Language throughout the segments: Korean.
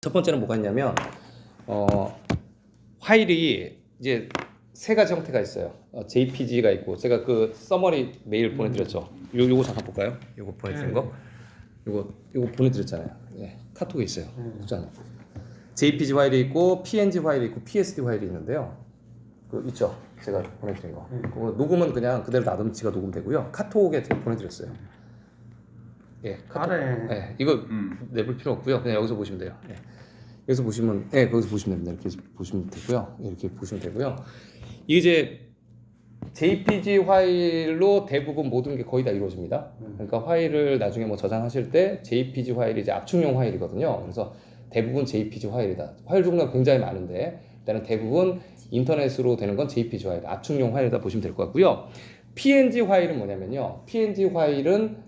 첫 번째는 뭐가 있냐면 파일이 이제 세 가지 형태가 있어요. JPG가 있고 제가 그 서머리 메일 보내드렸죠. 요거 잠깐 볼까요? 요거 보내드린 거. 요거 보내드렸잖아요. 네, 카톡에 있어요. 보잖아요. JPG 파일이 있고 PNG 파일이 있고 PSD 파일이 있는데요. 그 있죠. 제가 보내드린 거. 그거 녹음은 그냥 그대로 놔두면 지가 녹음되고요. 카톡에 제가 보내드렸어요. 예, 카톡. 예, 이거 내볼 필요 없고요. 그냥 여기서 보시면 돼요. 예. 여기서 보시면, 예, 거기서 보시면 됩니다. 이렇게 보시면 되고요. 이렇게 보시면 되고요. 이게 이제 JPG 파일로 대부분 모든 게 거의 다 이루어집니다. 그러니까 파일을 나중에 뭐 저장하실 때 JPG 파일이 이제 압축용 파일이거든요. 그래서 대부분 JPG 파일이다. 파일 종류가 굉장히 많은데 일단은 대부분 인터넷으로 되는 건 JPG 파일, 압축용 파일이다 보시면 될 것 같고요. PNG 파일은 뭐냐면요. PNG 파일은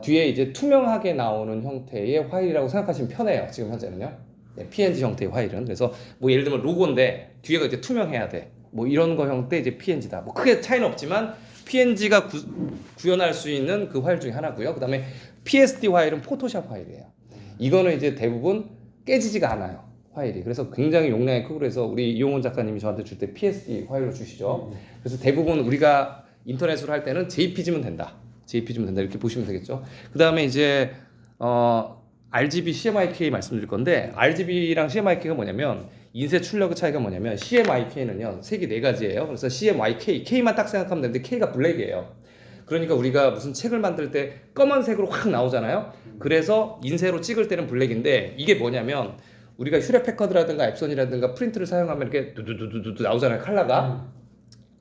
뒤에 이제 투명하게 나오는 형태의 파일이라고 생각하시면 편해요. 지금 현재는요. 네, PNG 형태의 파일은. 그래서 뭐 예를 들면 로고인데 뒤에가 이제 투명해야 돼. 뭐 이런 거 형태 이제 PNG다. 뭐 크게 차이는 없지만 PNG가 구현할 수 있는 그 파일 중에 하나고요. 그다음에 PSD 파일은 포토샵 파일이에요. 이거는 이제 대부분 깨지지가 않아요. 파일이. 그래서 굉장히 용량이 크고 그래서 우리 이용원 작가님이 저한테 줄 때 PSD 파일로 주시죠. 그래서 대부분 우리가 인터넷으로 할 때는 JPG면 된다. JPG면 된다. 이렇게 보시면 되겠죠. 그다음에 이제 RGB, CMYK 말씀드릴 건데 RGB랑 CMYK가 뭐냐면 인쇄 출력의 차이가 뭐냐면 CMYK는요 색이 네 가지예요. 그래서 CMYK, K만 딱 생각하면 되는데 K가 블랙이에요. 그러니까 우리가 무슨 책을 만들 때 검은색으로 확 나오잖아요. 그래서 인쇄로 찍을 때는 블랙인데 이게 뭐냐면 우리가 휴레패커드라든가 앱손이라든가 프린트를 사용하면 이렇게 두두두두두 나오잖아요. 컬러가.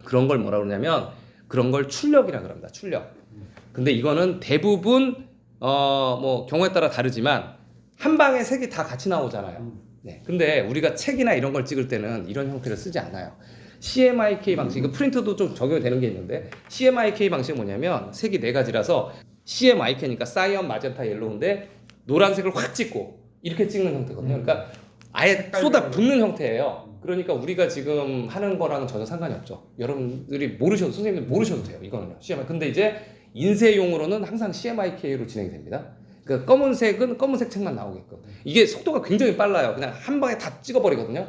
그런 걸 뭐라 그러냐면 그런 걸 출력이라 그럽니다. 출력. 근데 이거는 대부분 뭐 경우에 따라 다르지만 한 방에 색이 다 같이 나오잖아요. 네. 근데 우리가 책이나 이런 걸 찍을 때는 이런 형태를 쓰지 않아요. CMYK 방식, 이거 프린트도 좀 적용이 되는 게 있는데 CMYK 방식은 뭐냐면 색이 네 가지라서 CMYK니까 사이언, 마젠타, 옐로우인데 노란색을 확 찍고 이렇게 찍는 형태거든요. 그러니까 아예 쏟아 붓는 형태예요. 그러니까 우리가 지금 하는 거랑은 전혀 상관이 없죠. 여러분들이 모르셔도, 선생님들 모르셔도 돼요. 이거는요. CMYK. 근데 이제 인쇄용으로는 항상 CMYK로 진행이 됩니다. 그러니까 검은색은 검은색 책만 나오게끔. 이게 속도가 굉장히 빨라요. 그냥 한 방에 다 찍어버리거든요.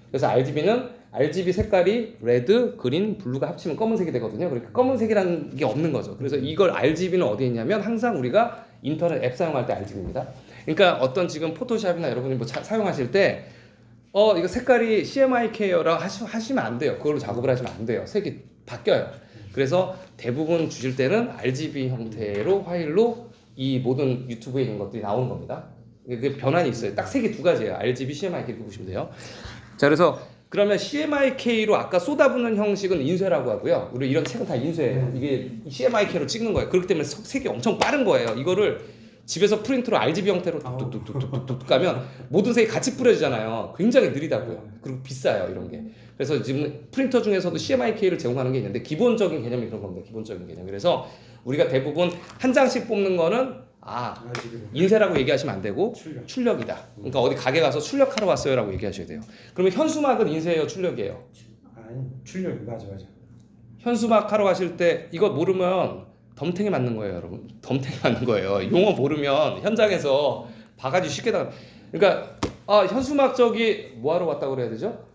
그래서 RGB는 RGB 색깔이 레드, 그린, 블루가 합치면 검은색이 되거든요. 그러니까 검은색이라는 게 없는 거죠. 그래서 이걸 RGB는 어디에 있냐면 항상 우리가 인터넷 앱 사용할 때 RGB입니다. 그러니까 어떤 지금 포토샵이나 여러분이 뭐 사용하실 때 이거 색깔이 CMYK라고 하시면 안 돼요. 그걸로 작업을 하시면 안 돼요. 색이 바뀌어요. 그래서 대부분 주실 때는 RGB 형태로 파일로 이 모든 유튜브에 있는 것들이 나오는 겁니다. 그 변환이 있어요. 딱 색이 두 가지예요. RGB, CMYK 이렇게 보시면 돼요. 자, 그래서 그러면 CMYK로 아까 쏟아붓는 형식은 인쇄라고 하고요. 우리 이런 책은 다 인쇄예요. 이게 CMYK로 찍는 거예요. 그렇기 때문에 색이 엄청 빠른 거예요. 이거를 집에서 프린트로 RGB 형태로 뚝뚝뚝뚝뚝 가면 모든 색이 같이 뿌려지잖아요. 굉장히 느리다고요. 그리고 비싸요, 이런 게. 그래서 지금 프린터 중에서도 CMYK를 제공하는 게 있는데 기본적인 개념이 그런 겁니다. 기본적인 개념. 그래서 우리가 대부분 한 장씩 뽑는 거는 인쇄라고 얘기하시면 안 되고 출력이다. 그러니까 어디 가게 가서 출력하러 왔어요라고 얘기하셔야 돼요. 그러면 현수막은 인쇄예요, 출력이에요? 아니, 출력. 맞아. 현수막 하러 가실 때 이거 모르면 덤탱이 맞는 거예요, 여러분. 덤탱이 맞는 거예요. 용어 모르면 현장에서 바가지 쉽게 당. 그러니까 현수막 저기 뭐 하러 왔다고 그래야 되죠?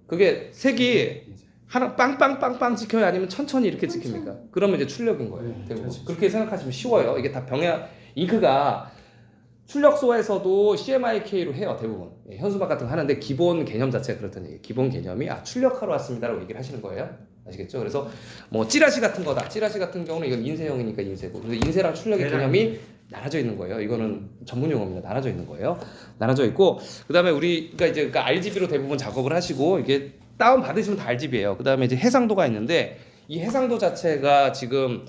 그게 색이 하나 빵빵빵빵 찍혀야 아니면 천천히 이렇게 찍힙니까? 그러면 이제 출력인 거예요. 그렇게 생각하시면 쉬워요. 이게 다 잉크가 출력소에서도 CMYK로 해요, 대부분. 현수막 같은 거 하는데 기본 개념 자체가 그렇다는 얘기예요. 기본 개념이 출력하러 왔습니다라고 얘기를 하시는 거예요. 아시겠죠? 그래서 뭐 찌라시 같은 거다. 찌라시 같은 경우는 이건 인쇄형이니까 인쇄고. 근데 인쇄랑 출력의 개념이 나눠져 있는 거예요. 이거는 전문 용어입니다. 나눠져 있는 거예요. 나눠져 있고 그다음에 우리가 이제 RGB로 대부분 작업을 하시고 이게 다운 받으시면 다 RGB예요. 그다음에 이제 해상도가 있는데 이 해상도 자체가 지금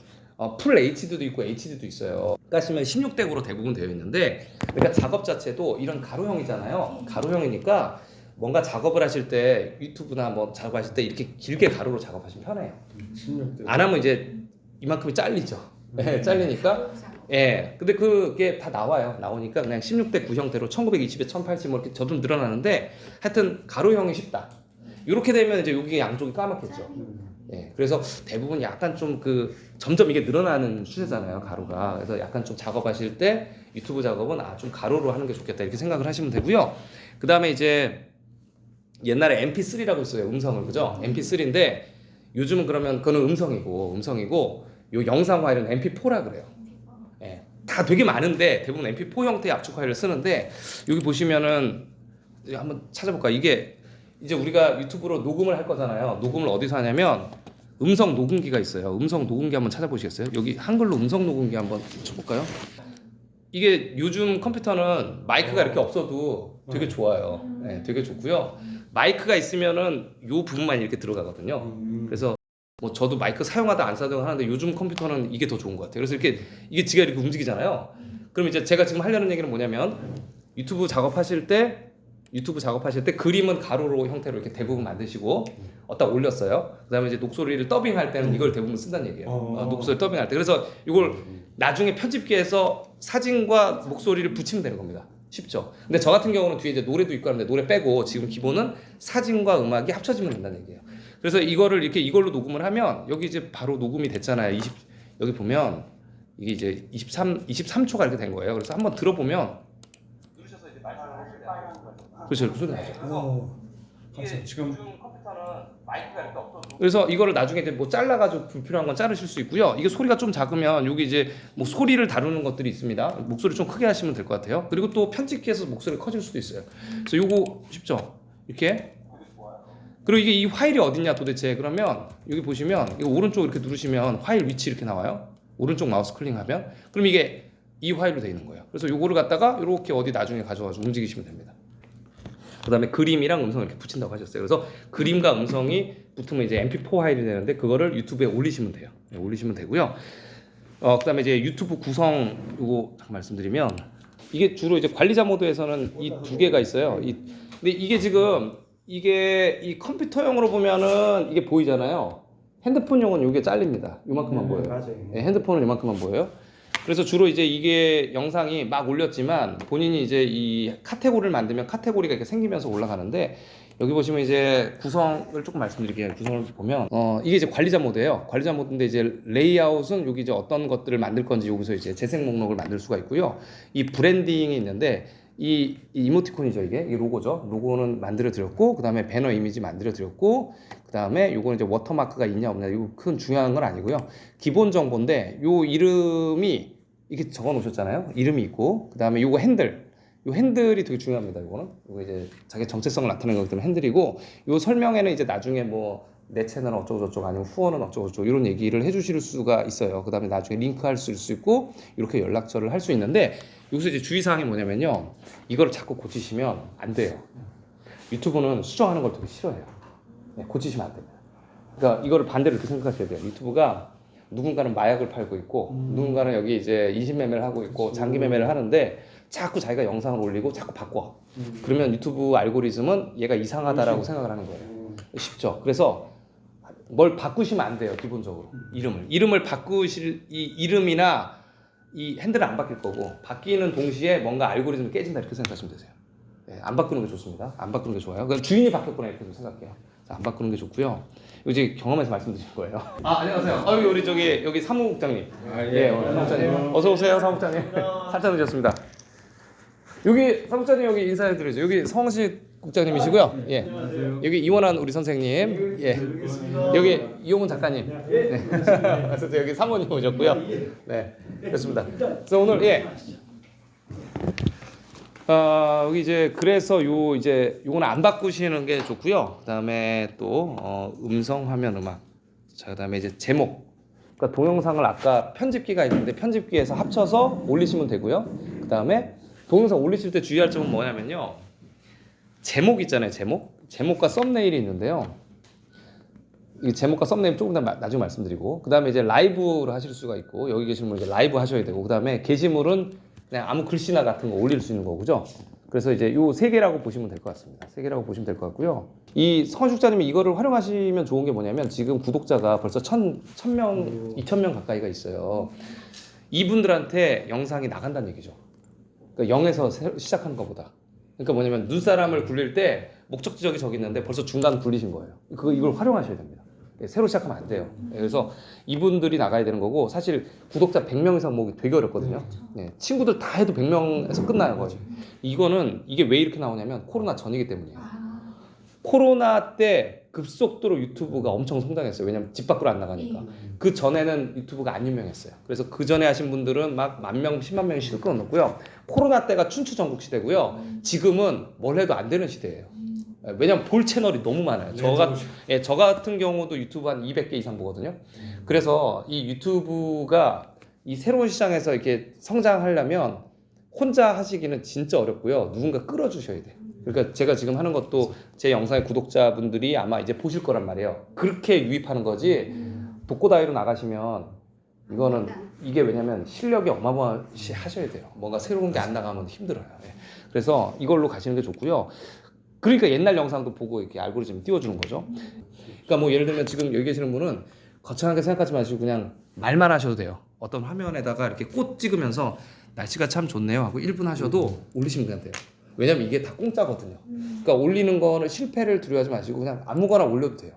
풀 HD도 있고 HD도 있어요. 까시면 16대구로 대부분 되어 있는데 그러니까 작업 자체도 이런 가로형이잖아요. 가로형이니까 뭔가 작업을 하실 때 유튜브나 뭐 작업하실 때 이렇게 길게 가로로 작업하시면 편해요. 16대. 안 하면 이제 이만큼이 잘리죠. 잘리니까. 예. 근데 그게 다 나오니까 그냥 16대 9 형태로 1920에 1080 뭐 이렇게 저도 늘어나는데 하여튼 가로형이 쉽다. 이렇게 되면 이제 여기 양쪽이 까맣겠죠. 예, 그래서 대부분 약간 좀 그 점점 이게 늘어나는 추세잖아요, 가로가. 그래서 약간 좀 작업하실 때 유튜브 작업은 좀 가로로 하는 게 좋겠다 이렇게 생각을 하시면 되고요. 그 다음에 이제 옛날에 MP3라고 있어요, 음성을, 그죠? MP3인데 요즘은 그러면 그거는 음성이고 요 영상 파일은 MP4라 그래요. 예, 다 되게 많은데 대부분 MP4 형태의 압축 파일을 쓰는데 여기 보시면은 한번 찾아볼까? 이게 이제 우리가 유튜브로 녹음을 할 거잖아요. 녹음을 어디서 하냐면 음성 녹음기가 있어요. 음성 녹음기 한번 찾아보시겠어요? 여기 한글로 음성 녹음기 한번 쳐볼까요? 이게 요즘 컴퓨터는 마이크가 이렇게 없어도 되게 좋아요. 네, 되게 좋고요. 마이크가 있으면은 요 부분만 이렇게 들어가거든요. 그래서 뭐 저도 마이크 사용하다 안 사용 하는데 요즘 컴퓨터는 이게 더 좋은 것 같아요. 그래서 이렇게 이게 지가 이렇게 움직이잖아요. 그럼 이제 제가 지금 하려는 얘기는 뭐냐면 유튜브 작업하실 때 그림은 가로로 형태로 이렇게 대부분 만드시고 어디다 올렸어요. 그다음에 이제 녹소리를 더빙할 때는 이걸 대부분 쓴다는 얘기예요. 녹소리 더빙할 때. 그래서 이걸 나중에 편집기에서 사진과 목소리를 붙이면 되는 겁니다. 쉽죠. 근데 저 같은 경우는 뒤에 이제 노래도 있고 하는데 노래 빼고 지금 기본은 사진과 음악이 합쳐지면 된다는 얘기예요. 그래서 이거를 이렇게 이걸로 녹음을 하면 여기 이제 바로 녹음이 됐잖아요. 여기 보면 이게 이제 23초가 이렇게 된 거예요. 그래서 한번 들어보면 누르셔서 이제 말씀을 하시면 돼요. 그렇죠. 이렇게 소리 나죠. 이게 지금 컴퓨터는 마이크가 이렇게 없어도 그래서 이거를 나중에 이제 뭐 잘라가지고 불필요한 건 자르실 수 있고요. 이게 소리가 좀 작으면 여기 이제 뭐 소리를 다루는 것들이 있습니다. 목소리 좀 크게 하시면 될 것 같아요. 그리고 또 편집기에서 목소리가 커질 수도 있어요. 그래서 요거 쉽죠? 이렇게. 그리고 이게 이 파일이 어딨냐 도대체. 그러면 여기 보시면 이거 오른쪽 이렇게 누르시면 파일 위치 이렇게 나와요. 오른쪽 마우스 클릭하면 그럼 이게 이 파일로 되어 있는 거예요. 그래서 요거를 갖다가 이렇게 어디 나중에 가져가지고 움직이시면 됩니다. 그 다음에 그림이랑 음성을 이렇게 붙인다고 하셨어요. 그래서 그림과 음성이 붙으면 이제 MP4 파일이 되는데 그거를 유튜브에 올리시면 돼요. 네, 올리시면 되고요. 그 다음에 이제 유튜브 구성 요거 말씀드리면 이게 주로 이제 관리자 모드에서는 이 두 개가 있어요. 근데 이게 지금 이게 이 컴퓨터용으로 보면은 이게 보이잖아요. 핸드폰용은 이게 잘립니다. 요만큼만 보여요. 맞아요. 네, 핸드폰은 요만큼만 보여요. 그래서 주로 이제 이게 영상이 막 올렸지만 본인이 이제 이 카테고리를 만들면 카테고리가 이렇게 생기면서 올라가는데 여기 보시면 이제 구성을 조금 말씀드릴게요. 구성을 보면 이게 이제 관리자 모드예요. 관리자 모드인데 이제 레이아웃은 여기 이제 어떤 것들을 만들 건지 여기서 이제 재생 목록을 만들 수가 있고요. 이 브랜딩이 있는데 이 이모티콘이죠. 이게 이 로고죠. 로고는 만들어 드렸고 그다음에 배너 이미지 만들어 드렸고 그다음에 요거는 이제 워터마크가 있냐 없냐 이거 큰 중요한 건 아니고요. 기본 정보인데 요 이름이 이렇게 적어 놓으셨잖아요. 이름이 있고 그다음에 요거 핸들 요 핸들이 되게 중요합니다. 요거는 요거 이제 자기 정체성을 나타내는 거기 때문에 핸들이고 요 설명에는 이제 나중에 뭐 내 채널은 어쩌고 저쩌고 아니면 후원은 어쩌고 저쩌고 이런 얘기를 해주실 수가 있어요. 그다음에 나중에 링크할 수 있고 이렇게 연락처를 할 수 있는데 여기서 이제 주의사항이 뭐냐면요. 이걸 자꾸 고치시면 안 돼요. 유튜브는 수정하는 걸 되게 싫어해요. 네, 고치시면 안 됩니다. 그러니까 이거를 반대로 이렇게 생각하셔야 돼요. 유튜브가 누군가는 마약을 팔고 있고 누군가는 여기 이제 인신매매를 하고 있고 장기매매를 하는데 자꾸 자기가 영상을 올리고 자꾸 바꿔. 그러면 유튜브 알고리즘은 얘가 이상하다라고 생각을 하는 거예요. 쉽죠. 그래서 뭘 바꾸시면 안 돼요. 기본적으로 이름을 바꾸실 이 이름이나 이 핸들은 안 바뀔 거고 바뀌는 동시에 뭔가 알고리즘이 깨진다 이렇게 생각하시면 되세요. 네, 안 바꾸는 게 좋습니다. 안 바꾸는 게 좋아요. 그럼 주인이 바뀌었구나 이렇게 좀 생각해요. 자, 안 바꾸는 게 좋고요. 이제 경험에서 말씀드린 거예요. 안녕하세요. 우리 여기 사무국장님. 예, 사무국장님. 어서 오세요, 사무국장님. 살짝 늦었습니다. 여기 사무국장님 여기 인사해드리죠. 여기 성식 국장님이시고요. 예. 여기 이원환 우리 선생님. 예. 여기 이용훈 작가님. 네. 그래서 여기 사모님 오셨고요. 네. 그렇습니다. 그래서 오늘 여기 이제 그래서 요거는 안 바꾸시는 게 좋고요. 그다음에 또 음성, 화면, 음악. 자, 그다음에 이제 제목. 그러니까 동영상을 아까 편집기가 있는데 편집기에서 합쳐서 올리시면 되고요. 그다음에 동영상 올리실 때 주의할 점은 뭐냐면요. 제목 있잖아요. 제목과 썸네일이 있는데요. 이 제목과 썸네일 조금 더 나중에 말씀드리고 그다음에 이제 라이브를 하실 수가 있고 여기 계신 분 이제 라이브 하셔야 되고 그다음에 게시물은 그냥 아무 글씨나 같은 거 올릴 수 있는 거고죠. 그래서 이제 요 세 개라고 보시면 될 것 같습니다. 세 개라고 보시면 될 것 같고요. 이 성식자님이 이거를 활용하시면 좋은 게 뭐냐면 지금 구독자가 벌써 1,000명, 2,000명 가까이가 있어요. 이분들한테 영상이 나간다는 얘기죠. 그러니까 0에서 시작하는 것보다. 그러니까 뭐냐면 눈사람을 굴릴 때 목적지역이 저기 있는데 벌써 중간 굴리신 거예요. 이걸 활용하셔야 됩니다. 새로 시작하면 안 돼요. 그래서 이분들이 나가야 되는 거고 사실 구독자 100명 이상 모으기 되게 어렵거든요. 예, 친구들 다 해도 100명에서 끝나요 거의. 이거는 이게 왜 이렇게 나오냐면 코로나 전이기 때문이에요. 코로나 때 급속도로 유튜브가 엄청 성장했어요. 왜냐면 집 밖으로 안 나가니까. 그 전에는 유튜브가 안 유명했어요. 그래서 그 전에 하신 분들은 막 10,000명, 10만 명씩 끊어놓고요. 코로나 때가 춘추전국 시대고요. 지금은 뭘 해도 안 되는 시대예요. 왜냐면 볼 채널이 너무 많아요. 저 같은 경우도 유튜브 한 200개 이상 보거든요. 그래서 이 유튜브가 이 새로운 시장에서 이렇게 성장하려면 혼자 하시기는 진짜 어렵고요. 누군가 끌어주셔야 돼요. 그러니까 제가 지금 하는 것도 제 영상의 구독자분들이 아마 이제 보실 거란 말이에요. 그렇게 유입하는 거지 독고다이로 나가시면 이거는 이게 왜냐면 실력이 어마어마시 하셔야 돼요. 뭔가 새로운 게 안 나가면 힘들어요. 그래서 이걸로 가시는 게 좋고요. 그러니까 옛날 영상도 보고 이렇게 알고리즘 띄워주는 거죠. 그러니까 뭐 예를 들면 지금 여기 계시는 분은 거창하게 생각하지 마시고 그냥 말만 하셔도 돼요. 어떤 화면에다가 이렇게 꽃 찍으면서 날씨가 참 좋네요 하고 1분 하셔도 올리시면 그냥 돼요. 왜냐면 이게 다 공짜거든요. 그러니까 올리는 거는 실패를 두려워하지 마시고 그냥 아무거나 올려도 돼요.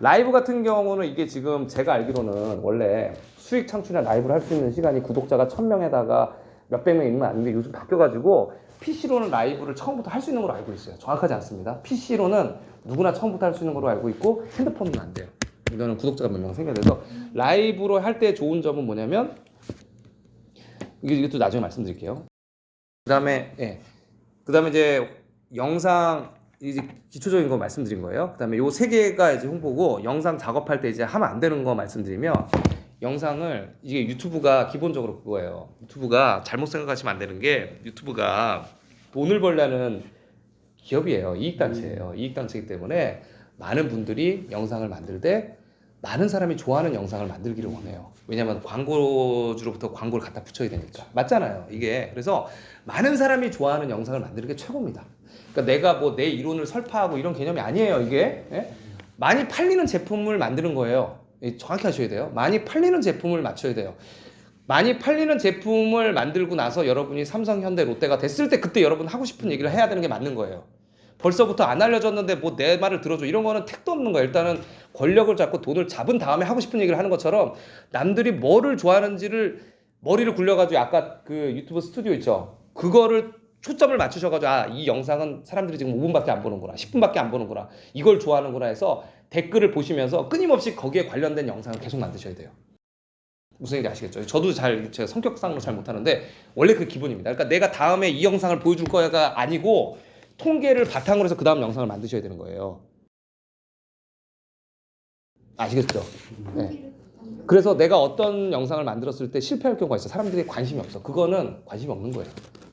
라이브 같은 경우는 이게 지금 제가 알기로는 원래 수익 창출이나 라이브를 할 수 있는 시간이 구독자가 1000명에다가 몇백 명 있는 건 아닌데 요즘 바뀌어가지고 PC로는 라이브를 처음부터 할 수 있는 걸로 알고 있어요. 정확하지 않습니다. PC로는 누구나 처음부터 할 수 있는 걸로 알고 있고 핸드폰은 안 돼요. 이거는 구독자가 몇 명 생겨야 돼서 라이브로 할 때 좋은 점은 뭐냐면 이것도 나중에 말씀드릴게요. 그다음에 이제 영상 이제 기초적인 거 말씀드린 거예요. 그다음에 요 세 개가 이제 홍보고 영상 작업할 때 이제 하면 안 되는 거 말씀드리면 영상을 이게 유튜브가 기본적으로 그거예요. 유튜브가 잘못 생각하시면 안 되는 게 유튜브가 돈을 벌려는 기업이에요. 이익단체예요. 이익단체이기 때문에 많은 분들이 영상을 만들 때 많은 사람이 좋아하는 영상을 만들기를 원해요. 왜냐면 광고주로부터 광고를 갖다 붙여야 되니까. 맞잖아요. 이게. 그래서 많은 사람이 좋아하는 영상을 만드는 게 최고입니다. 그러니까 내가 뭐 내 이론을 설파하고 이런 개념이 아니에요. 이게. 예? 많이 팔리는 제품을 만드는 거예요. 정확히 하셔야 돼요. 많이 팔리는 제품을 맞춰야 돼요. 많이 팔리는 제품을 만들고 나서 여러분이 삼성, 현대, 롯데가 됐을 때 그때 여러분 하고 싶은 얘기를 해야 되는 게 맞는 거예요. 벌써부터 안 알려졌는데 뭐 내 말을 들어줘 이런 거는 택도 없는 거예요. 일단은 권력을 잡고 돈을 잡은 다음에 하고 싶은 얘기를 하는 것처럼 남들이 뭐를 좋아하는지를 머리를 굴려가지고 아까 그 유튜브 스튜디오 있죠. 그거를 초점을 맞추셔가지고 아, 이 영상은 사람들이 지금 5분밖에 안 보는구나 10분밖에 안 보는구나 이걸 좋아하는구나 해서 댓글을 보시면서 끊임없이 거기에 관련된 영상을 계속 만드셔야 돼요. 무슨 얘기인지 아시겠죠? 저도 제가 성격상으로 잘 못하는데 원래 그 기본입니다. 그러니까 내가 다음에 이 영상을 보여줄 거가 아니고 통계를 바탕으로 해서 그 다음 영상을 만드셔야 되는 거예요. 아시겠죠? 네. 그래서 내가 어떤 영상을 만들었을 때 실패할 경우가 있어. 사람들이 관심이 없어. 그거는 관심이 없는 거예요.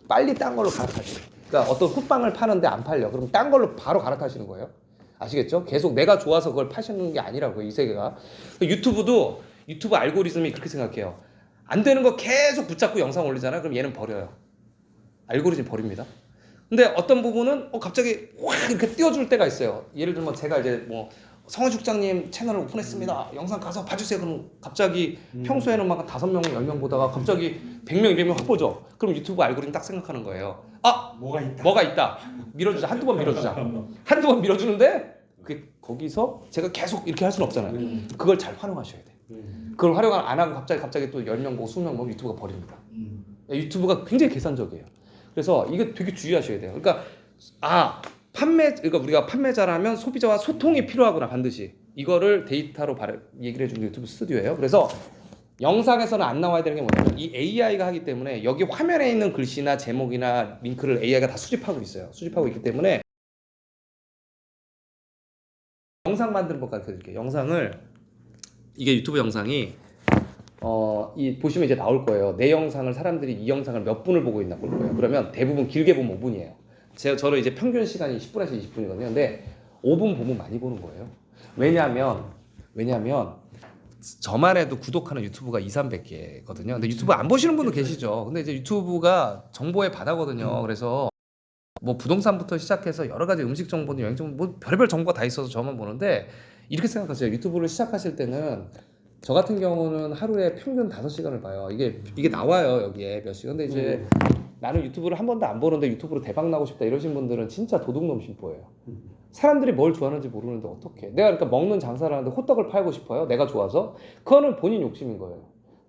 빨리 딴 걸로 갈아타시는 거예요. 그러니까 어떤 굿빵을 파는데 안 팔려. 그럼 딴 걸로 바로 갈아타시는 거예요. 아시겠죠? 계속 내가 좋아서 그걸 파시는 게 아니라고요. 이 세계가. 유튜브도 유튜브 알고리즘이 그렇게 생각해요. 안 되는 거 계속 붙잡고 영상 올리잖아요. 그럼 얘는 버려요. 알고리즘 버립니다. 근데 어떤 부분은 갑자기 확 이렇게 띄워줄 때가 있어요. 예를 들면 제가 이제 뭐 성원 축장님 채널을 오픈했습니다. 영상 가서 봐주세요. 그럼 갑자기 평소에는 막 5명, 10명 보다가 갑자기 100명, 200명 확 보죠. 그럼 유튜브 알고리즘 딱 생각하는 거예요. 아! 뭐가 있다. 밀어주자. 한두 번 밀어주자. 한두 번 밀어주는데 그게 거기서 제가 계속 이렇게 할 수는 없잖아요. 그걸 잘 활용하셔야 돼. 그걸 활용 안 하고 갑자기 또 10명 보고 20명 보면 유튜브가 버립니다. 유튜브가 굉장히 계산적이에요. 그래서 이게 되게 주의하셔야 돼요. 그러니까 그러니까 우리가 판매자라면 소비자와 소통이 필요하구나 반드시. 이거를 데이터로 얘기를 해주는 게 유튜브 스튜디오예요. 그래서 영상에서는 안 나와야 되는 게 뭐냐면 이 AI가 하기 때문에 여기 화면에 있는 글씨나 제목이나 링크를 AI가 다 수집하고 있어요. 수집하고 있기 때문에 영상 만드는 법 가르쳐 드릴게요. 이게 유튜브 영상이 보시면 이제 나올 거예요. 내 영상을 사람들이 이 영상을 몇 분을 보고 있나 볼 거예요. 그러면 대부분 길게 보면 5분이에요. 저는 이제 평균 시간이 10분에서 20분이거든요. 근데 5분 보면 많이 보는 거예요. 왜냐면 저만 해도 구독하는 유튜브가 200~300개거든요. 근데 유튜브 안 보시는 분도 계시죠. 근데 이제 유튜브가 정보의 바다거든요. 그래서 뭐 부동산부터 시작해서 여러 가지 음식 정보든 여행 정보 뭐 별의별 정보가 다 있어서 저만 보는데 이렇게 생각하세요. 유튜브를 시작하실 때는 저 같은 경우는 하루에 평균 5시간을 봐요. 이게 나와요. 여기에 몇 시간. 근데 이제 나는 유튜브를 한 번도 안 보는데 유튜브로 대박 나고 싶다 이러신 분들은 진짜 도둑놈 심보예요. 사람들이 뭘 좋아하는지 모르는데 어떡해. 내가 그러니까 먹는 장사를 하는데 호떡을 팔고 싶어요. 내가 좋아서. 그거는 본인 욕심인 거예요.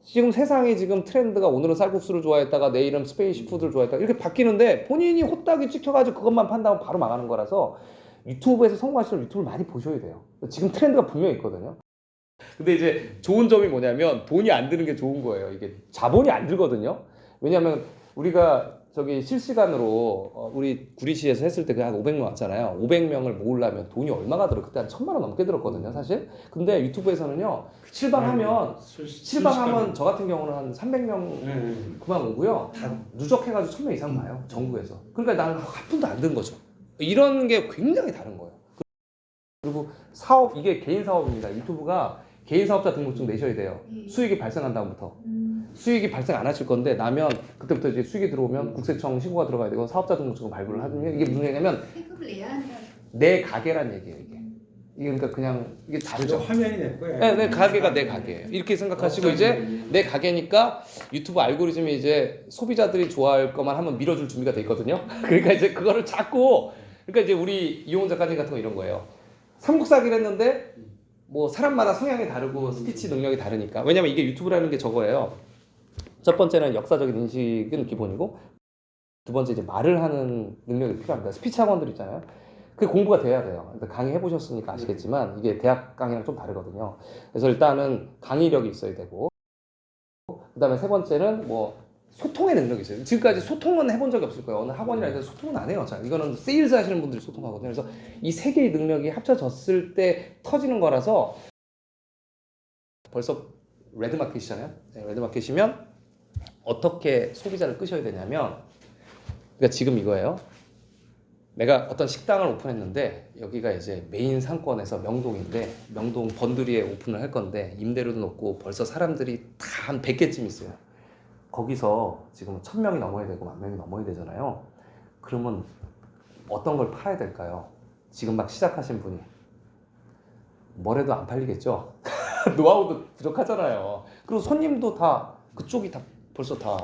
지금 세상이 지금 트렌드가 오늘은 쌀국수를 좋아했다가 내일은 스페이시 푸드를 좋아했다가 이렇게 바뀌는데 본인이 호떡이 찍혀가지고 그것만 판다면 바로 망하는 거라서 유튜브에서 성공하시려면 유튜브를 많이 보셔야 돼요. 지금 트렌드가 분명히 있거든요. 근데 이제 좋은 점이 뭐냐면 돈이 안 드는 게 좋은 거예요. 이게 자본이 안 들거든요. 왜냐하면 우리가 저기 실시간으로 우리 구리시에서 했을 때 그 한 500명 왔잖아요. 500명을 모으려면 돈이 얼마가 들어? 그때 한 1,000만 원 넘게 들었거든요, 사실. 근데 유튜브에서는요, 실방하면 저 같은 경우는 한 300명 그만 오고요. 다 누적해가지고 1,000명 이상 와요, 전국에서. 그러니까 나는 한 푼도 안 든 거죠. 이런 게 굉장히 다른 거예요. 그리고 사업, 이게 개인 사업입니다. 유튜브가 개인 사업자 등록증 내셔야 돼요. 수익이 발생한 다음부터. 수익이 발생 안 하실 건데 나면 그때부터 이제 수익이 들어오면 국세청 신고가 들어가야 되고 사업자 등록증을 발부를 하면 이게 무슨 얘기냐면 내 가게란 얘기예요. 이게 그러니까 그냥 이게 다르죠. 화면이 내 거야. 네, 내 가게가 내 가게예요. 이렇게 생각하시고 이제 내 가게니까 유튜브 알고리즘이 이제 소비자들이 좋아할 것만 하면 밀어줄 준비가 돼 있거든요. 그러니까 이제 그거를 자꾸 그러니까 이제 우리 이용 작가님 같은 거 이런 거예요. 삼국사기를 했는데 뭐 사람마다 성향이 다르고 스피치 능력이 다르니까. 왜냐면 이게 유튜브라는 게 저거예요. 첫 번째는 역사적인 인식은 기본이고 두 번째 이제 말을 하는 능력이 필요합니다. 스피치 학원들 있잖아요. 그게 공부가 돼야 돼요. 강의 해보셨으니까 아시겠지만 이게 대학 강의랑 좀 다르거든요. 그래서 일단은 강의력이 있어야 되고 그 다음에 세 번째는 뭐 소통의 능력이 있어요. 지금까지 소통은 해본 적이 없을 거예요. 어느 학원이라 해서 소통은 안 해요. 자, 이거는 세일즈 하시는 분들이 소통하거든요. 그래서 이 세 개의 능력이 합쳐졌을 때 터지는 거라서 벌써 레드마켓이잖아요. 네, 레드마켓이면 어떻게 소비자를 끄셔야 되냐면 그러니까 지금 이거예요. 내가 어떤 식당을 오픈했는데 여기가 이제 메인 상권에서 명동인데 명동 번들이에 오픈을 할 건데 임대료도 높고 벌써 사람들이 다 한 100개쯤 있어요. 거기서 지금 1,000명이 넘어야 되고 10,000명이 넘어야 되잖아요. 그러면 어떤 걸 팔아야 될까요? 지금 막 시작하신 분이 뭐래도 안 팔리겠죠? 노하우도 부족하잖아요. 그리고 손님도 다 그쪽이 다 벌써 다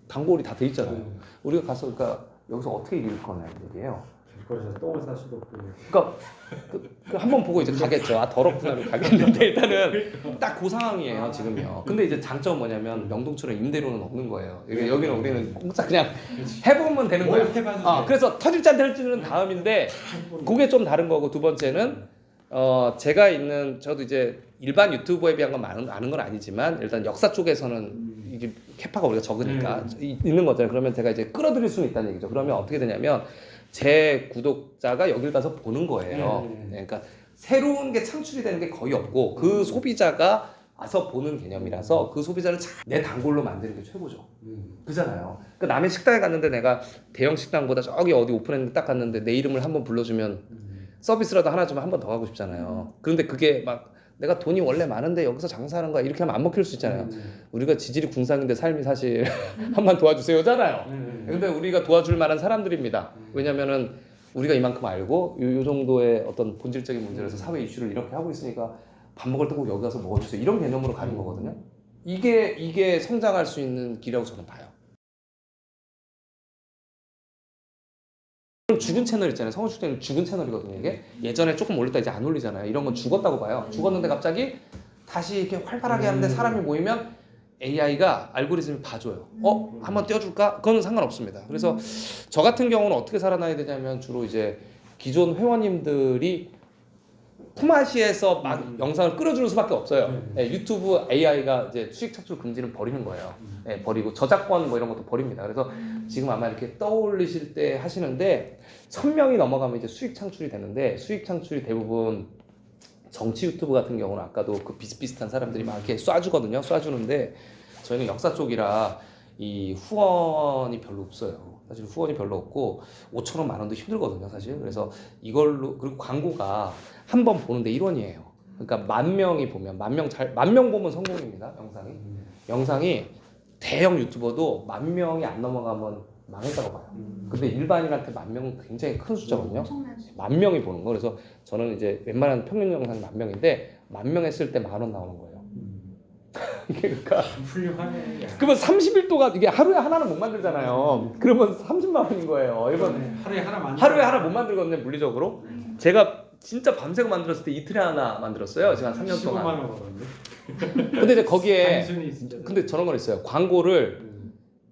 단골이 다 돼 있잖아요. 우리가 가서 그러니까 여기서 어떻게 이길 거냐 얘기예요. 길거리에서 똥을 쌀 수도 없고. 그러니까 한번 보고 이제 가겠죠. 아 더럽구나 가겠는데 일단은 딱 그 상황이에요 지금요. 근데 이제 장점은 뭐냐면 명동처럼 임대료는 없는 거예요. 여기는 우리는 공짜 그냥 해보면 되는 거예요. 그래서 터질 짠 될지는 다음인데 그게 좀 다른 거고 두 번째는 제가 있는 저도 이제 일반 유튜버에 비한 건 아는 건 아니지만 일단 역사 쪽에서는 이게 캐파가 우리가 적으니까 있는 거잖아요. 그러면 제가 이제 끌어들일 수는 있다는 얘기죠. 그러면 어떻게 되냐면 제 구독자가 여길 가서 보는 거예요. 네, 그러니까 새로운 게 창출이 되는 게 거의 없고 그 소비자가 와서 보는 개념이라서 그 소비자를 내 단골로 만드는 게 최고죠. 그잖아요. 그러니까 남의 식당에 갔는데 내가 대형 식당보다 저기 어디 오픈했는데 딱 갔는데 내 이름을 한번 불러주면 서비스라도 하나 주면 한 번 더 가고 싶잖아요. 그런데 그게 막 내가 돈이 원래 많은데 여기서 장사하는 거야 이렇게 하면 안 먹힐 수 있잖아요. 우리가 지질이 궁상인데 삶이 사실 한번 도와주세요잖아요. 근데 우리가 도와줄 만한 사람들입니다. 왜냐면은 우리가 이만큼 알고 요 정도의 어떤 본질적인 문제에서 사회 이슈를 이렇게 하고 있으니까 밥 먹을 때 꼭 여기 가서 먹어주세요. 이런 개념으로 가는 거거든요. 이게 성장할 수 있는 길이라고 저는 봐요. 죽은 채널 있잖아요. 성우축 채널 죽은 채널이거든요. 이게 예전에 조금 올렸다 이제 안 올리잖아요. 이런 건 죽었다고 봐요. 죽었는데 갑자기 다시 이렇게 활발하게 하는데 사람이 모이면 AI가 알고리즘이 봐줘요. 한번 띄워줄까? 그건 상관없습니다. 그래서 저 같은 경우는 어떻게 살아나야 되냐면 주로 이제 기존 회원님들이 품앗이에서 막 영상을 끌어주는 수밖에 없어요. 네, 유튜브 AI가 이제 수익 창출 금지는 버리는 거예요. 네, 버리고 저작권 뭐 이런 것도 버립니다. 그래서 지금 아마 이렇게 떠올리실 때 하시는데 1,000명이 넘어가면 이제 수익 창출이 되는데 수익 창출이 대부분 정치 유튜브 같은 경우는 아까도 그 비슷비슷한 사람들이 막 이렇게 쏴주거든요. 쏴주는데 저희는 역사 쪽이라 이 후원이 별로 없어요. 사실 후원이 별로 없고 5,000원 10,000원도 힘들거든요, 사실. 그래서 이걸로 그리고 광고가 한 번 보는데 1원이에요. 그러니까 10,000명이 보면 10,000명 보면 성공입니다. 영상이 대형 유튜버도 10,000명이 안 넘어가면 망했다고 봐요. 근데 일반인한테 10,000명은 굉장히 큰 숫자거든요. 10,000명이 보는 거. 그래서 저는 이제 웬만한 평균 영상이 10,000명인데 10,000명 했을 때 10,000원 나오는 거예요. 그러니까 훌륭하네. 야. 그러면 30일 동안 이게 하루에 하나는 못 만들잖아요. 그러면 30만 원인 거예요. 이건 하루에 하나 만들. 하루에 하나 못 만들거든요, 물리적으로. 제가 진짜 밤새고 만들었을 때 이틀에 하나 만들었어요. 제가 한 3년 15만 동안. 원 벌었는데. 근데 이제 거기에 단순히 있을 근데 저런 건 있어요. 광고를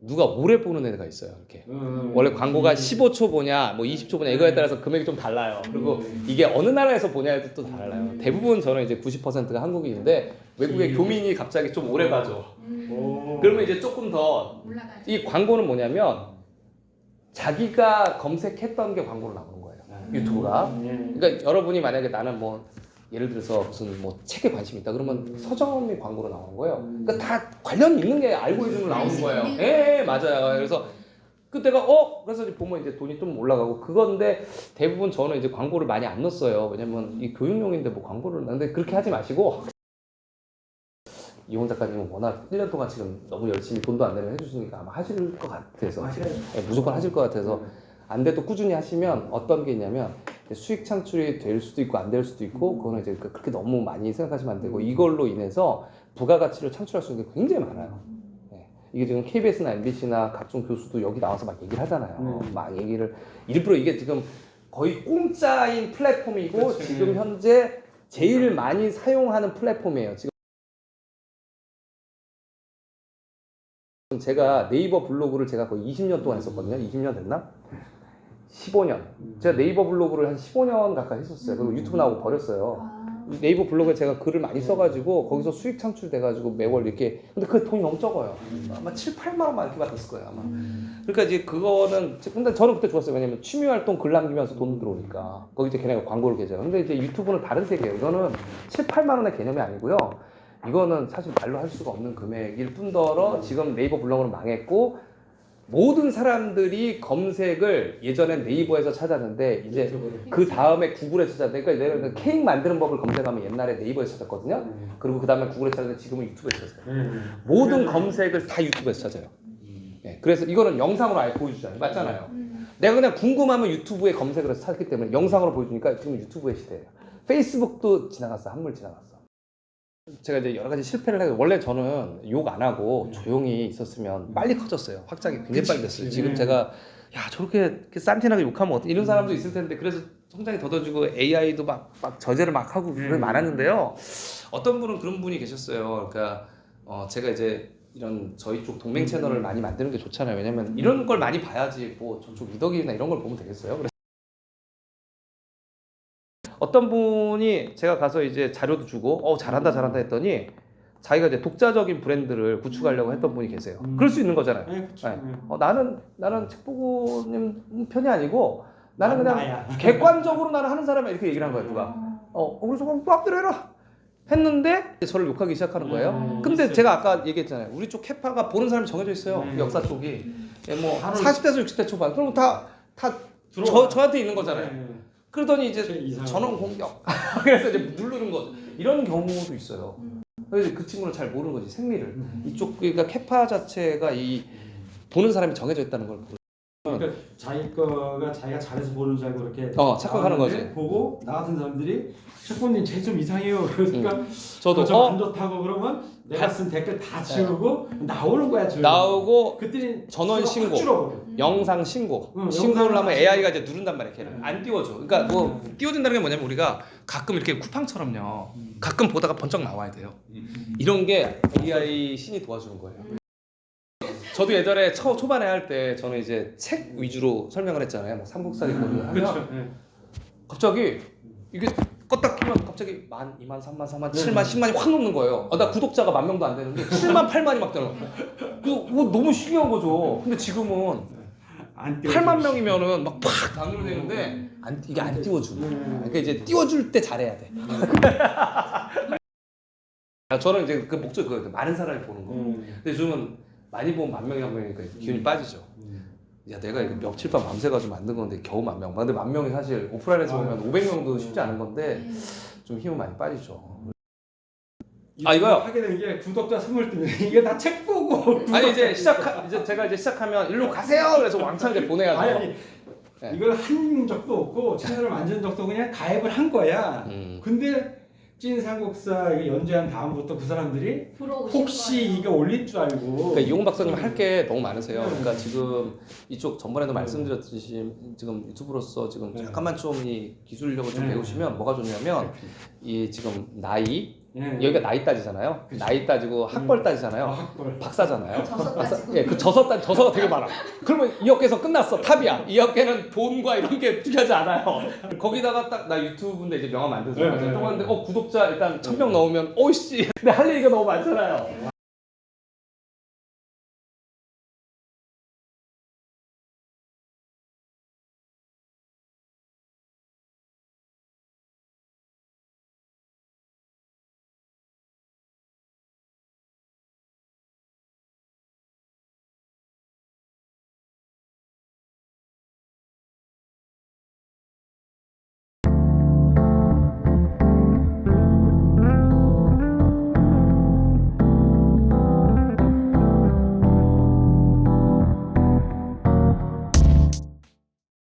누가 오래 보는 애가 있어요. 이렇게. 원래 광고가 15초 보냐, 뭐 20초 보냐 이거에 따라서 금액이 좀 달라요. 그리고 이게 어느 나라에서 보냐에도 또 달라요. 대부분 저는 이제 90%가 한국인인데 외국의 교민이 갑자기 좀 오래 봐줘. 그러면 이제 조금 더 이 광고는 뭐냐면 자기가 검색했던 게 광고로 나오는 거예요. 유튜브가. 그러니까 여러분이 만약에 나는 뭐 예를 들어서 무슨 뭐 책에 관심이 있다 그러면 서점이 광고로 나오는 거예요. 그러니까 다 관련 있는 게 알고리즘으로 나오는 거예요. 예, 맞아요. 그래서 그때가 그래서 이제 보면 이제 돈이 좀 올라가고 그건데 대부분 저는 이제 광고를 많이 안 넣었어요. 왜냐면 이 교육용인데 뭐 광고를 근데 그렇게 하지 마시고 이용 작가님은 워낙 1년 동안 지금 너무 열심히 돈도 안 내면 해주시니까 아마 하실 것 같아서 예, 무조건 하실 것 같아서 안 돼도 꾸준히 하시면 어떤 게 있냐면 수익 창출이 될 수도 있고 안 될 수도 있고 그거는 이제 그렇게 너무 많이 생각하시면 안 되고 이걸로 인해서 부가가치를 창출할 수 있는 게 굉장히 많아요. 네. 이게 지금 KBS나 MBC나 각종 교수도 여기 나와서 막 얘기를 하잖아요. 막 얘기를 일부러 이게 지금 거의 공짜인 플랫폼이고 그렇죠. 지금 현재 제일 많이 사용하는 플랫폼이에요. 지금 제가 네이버 블로그를 제가 거의 20년 동안 했었거든요. 20년 됐나? 15년. 제가 네이버 블로그를 한 15년 가까이 했었어요. 그리고 유튜브 나오고 버렸어요. 네이버 블로그에 제가 글을 많이 써가지고 거기서 수익 창출돼가지고 매월 이렇게 근데 그 돈이 너무 적어요. 아마 7, 8만 원만 이렇게 받았을 거예요 아마. 그러니까 이제 그거는 근데 저는 그때 좋았어요. 왜냐면 취미 활동 글 남기면서 돈 들어오니까 거기 이제 걔네가 광고를 계세요. 근데 이제 유튜브는 다른 세계예요. 이거는 7, 8만 원의 개념이 아니고요. 이거는 사실 말로 할 수가 없는 금액일 뿐더러 지금 네이버 블로그는 망했고 모든 사람들이 검색을 예전엔 네이버에서 찾았는데 이제 그 다음에 구글에서 찾았는데 그러니까 내가 케이크 만드는 법을 검색하면 옛날에 네이버에서 찾았거든요. 그리고 그 다음에 구글에서 찾았는데 지금은 유튜브에서 찾아요. 모든 검색을 다 유튜브에서 찾아요. 네, 그래서 이거는 영상으로 아예 보여주잖아요. 맞잖아요. 내가 그냥 궁금하면 유튜브에 검색을 해서 찾기 때문에 영상으로 보여주니까 지금 유튜브의 시대예요. 페이스북도 지나갔어. 한물 지나갔어. 제가 이제 여러 가지 실패를 해요. 원래 저는 욕 안 하고 조용히 있었으면 빨리 커졌어요. 확장이 굉장히 빨리 됐어요. 지금 제가 야 저렇게 싼티나게 욕하면 어때? 이런 사람도 있을 텐데 그래서 성장이 더뎌지고 AI도 막 저제를 막 하고 그게 많았는데요. 어떤 분은 그런 분이 계셨어요. 그러니까 제가 이제 이런 저희 쪽 동맹 채널을 많이 만드는 게 좋잖아요. 왜냐면 이런 걸 많이 봐야지 뭐 저쪽 미덕이나 이런 걸 보면 되겠어요. 그래서 어떤 분이 제가 가서 이제 자료도 주고 잘한다 했더니 자기가 이제 독자적인 브랜드를 구축하려고 했던 분이 계세요. 그럴 수 있는 거잖아요. 네, 그렇죠. 네. 나는 책보고님 편이 아니고 나는 그냥 나야. 객관적으로 나는 하는 사람이야 이렇게 얘기를 한 거예요. 누가 그래서 그럼 마음대로 해라 했는데 저를 욕하기 시작하는 거예요. 근데 있어요. 제가 아까 얘기했잖아요. 우리 쪽 캐파가 보는 사람이 정해져 있어요. 역사 쪽이 뭐 바로 40대에서 60대 초반 그럼 다 저한테 있는 거잖아요. 그러더니 이제 전원 공격. 그래서 이제 누르는 거죠. 이런 경우도 있어요. 그래서 그 친구는 잘 모르는 거지 생리를. 이쪽 그러니까 캐파 자체가 이 보는 사람이 정해져 있다는 걸 모르는. 그러니까 자기 거가 자기가 잘해서 보는 줄 알고 그렇게 착각하는 거지. 보고 나 같은 사람들이 셰프님 쟤 좀 이상해요. 그러니까 저도 안 좋다고 그러면 내가 쓴 댓글 다 지우고 나오는 거야. 나오고 그때는 전원 신고, 줄어버려. 영상 신고, 신고를 영상을 하면 하지. AI가 이제 누른단 말이야. 걔를 안 띄워줘. 그러니까 뭐 띄워준다는 게 뭐냐면 우리가 가끔 이렇게 쿠팡처럼요. 가끔 보다가 번쩍 나와야 돼요. 이런 게 AI 신이 도와주는 거예요. 저도 예전에 초반에 할 때 저는 이제 책 위주로 설명을 했잖아요. 뭐 삼국사기 거리 하면 그렇죠. 갑자기 이게 껐다 키면 갑자기 1만, 2만, 3만, 4만, 7만, 10만이 확 넘는 거예요. 나 구독자가 10,000명도 안 되는데 7만, 8만이 막 되는 거예요. 그거 너무 신기한 거죠. 근데 지금은 8만 명이면은 막 팍 다운로드 되는데 이게 안 띄워줘. 그러니까 이제 띄워줄 때 잘해야 돼. 저는 이제 그 목적 그거예요. 많은 사람이 보는 거. 근데 요즘은 많이 보면 10,000명이 한 명이니까 기운이 빠지죠. 야 내가 이거 며칠 밤 밤새가지고 만든 건데 겨우 10,000명. 근데 10,000명이 사실 오프라인에서 보면 500명도 쉽지 않은 건데 좀 힘은 많이 빠지죠. 이거요? 하게 되는 게 구독자 스물 뜨면 이게 다 책 보고 아니 이제 제가 이제 시작하면 일로 가세요. 그래서 왕창 이제 보내야죠. 아니 네. 이걸 한 적도 없고 채널을 만든 적도 그냥 가입을 한 거야. 근데 찐 삼국사 이거 연재한 다음부터 그 사람들이 들어오실 혹시 거예요. 이거 올릴 줄 알고. 그러니까 이용 박사님 할 게 너무 많으세요. 네. 그러니까 지금 이쪽 전번에도 말씀드렸듯이 지금 유튜브로서 지금 네. 잠깐만 좀 이 기술력을 좀 네. 배우시면 뭐가 좋냐면 이 지금 나이 예. 여기가 나이 따지잖아요. 그쵸. 나이 따지고 학벌 따지잖아요. 학벌. 박사잖아요. 저서 따지고. 예, 그 저서가 되게 많아. 그러면 이 업계에서 끝났어. 탑이야. 이 업계는 돈과 이런 게 중요하지 않아요. 거기다가 딱 나 유튜브인데 이제 명함 만들어서 네, 네, 또 하는데 네. 구독자 일단 1000명 넘으면 오이씨. 근데 할 얘기가 너무 많잖아요.